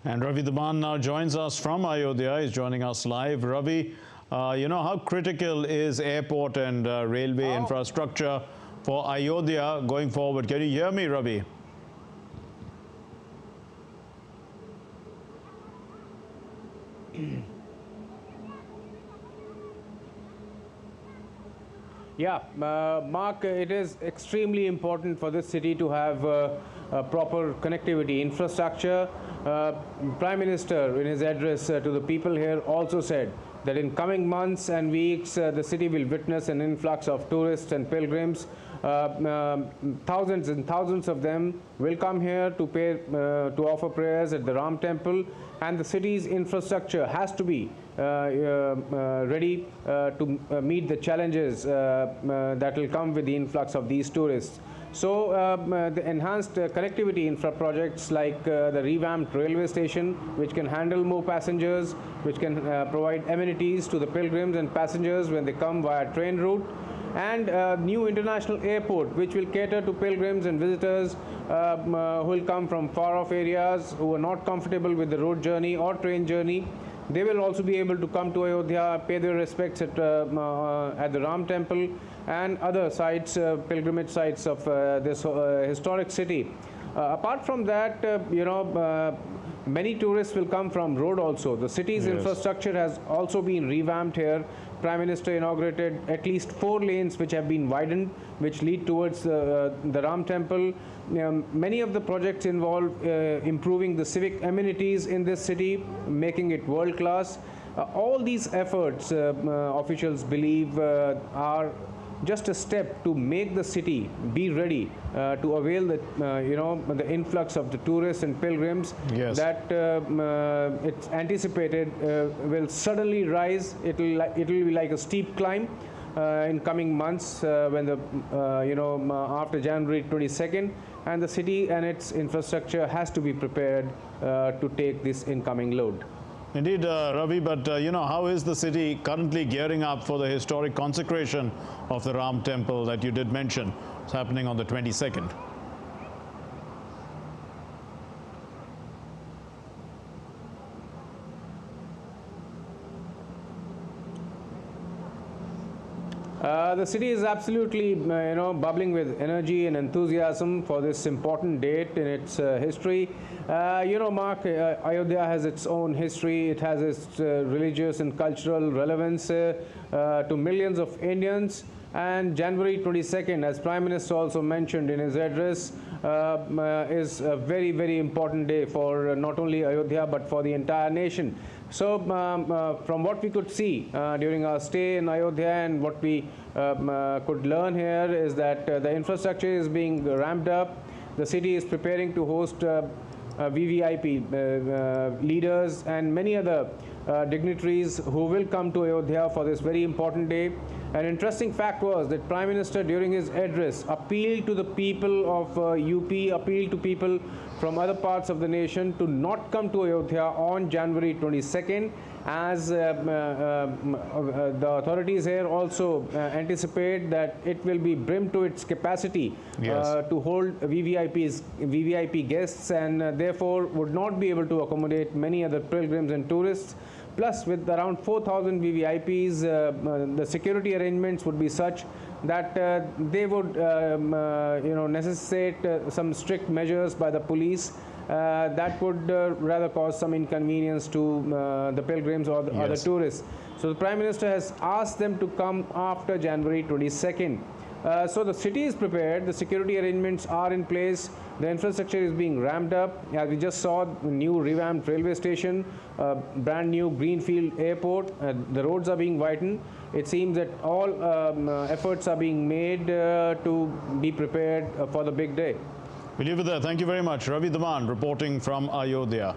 And Ravi Dhiman now joins us from Ayodhya. He's joining us live. Ravi, how critical is airport and railway infrastructure for Ayodhya going forward? Can you hear me, Ravi? Yeah, Mark, it is extremely important for this city to have proper connectivity infrastructure. Prime Minister, in his address to the people here, also said that in coming months and weeks, the city will witness an influx of tourists and pilgrims. Thousands and thousands of them will come here to pay, to offer prayers at the Ram Temple, and the city's infrastructure has to be ready to meet the challenges that will come with the influx of these tourists. So the enhanced connectivity infra projects like the revamped railway station, which can handle more passengers, which can provide amenities to the pilgrims and passengers when they come via train route, and new international airport, which will cater to pilgrims and visitors who will come from far-off areas, who are not comfortable with the road journey or train journey. They will also be able to come to Ayodhya, pay their respects at the Ram Temple and other sites, pilgrimage sites of this historic city. Apart from that, many tourists will come from road also. The city's infrastructure has also been revamped here. Prime Minister inaugurated at least 4 lanes which have been widened, which lead towards the Ram Temple. Many of the projects involve improving the civic amenities in this city, making it world class. All these efforts, officials believe, are just a step to make the city be ready to avail the influx of the tourists and pilgrims that it's anticipated will suddenly rise. It will be like a steep climb in coming months when the after January 22nd, and the city and its infrastructure has to be prepared to take this incoming load. Indeed, Ravi, but how is the city currently gearing up for the historic consecration of the Ram Temple that you did mention? It's happening on the 22nd. The city is absolutely, bubbling with energy and enthusiasm for this important date in its history. Mark, Ayodhya has its own history. It has its religious and cultural relevance to millions of Indians. And January 22nd, as Prime Minister also mentioned in his address, is a very, very important day for not only Ayodhya but for the entire nation. So from what we could see during our stay in Ayodhya and what we could learn here is that the infrastructure is being ramped up. The city is preparing to host VVIP leaders and many other dignitaries who will come to Ayodhya for this very important day. An interesting fact was that Prime Minister during his address appealed to the people of UP, appealed to people from other parts of the nation to not come to Ayodhya on January 22nd, as the authorities here also anticipate that it will be brimmed to its capacity to hold VVIP guests, and therefore would not be able to accommodate many other pilgrims and tourists. Plus, with around 4,000 VVIPs, the security arrangements would be such that they would, necessitate some strict measures by the police that would rather cause some inconvenience to the pilgrims or the other tourists. So the Prime Minister has asked them to come after January 22nd. So the city is prepared, the security arrangements are in place, the infrastructure is being ramped up. As we just saw, the new revamped railway station, brand new greenfield airport, the roads are being widened. It seems that all efforts are being made to be prepared for the big day. We'll leave it there. Thank you very much. Ravi Dhiman reporting from Ayodhya.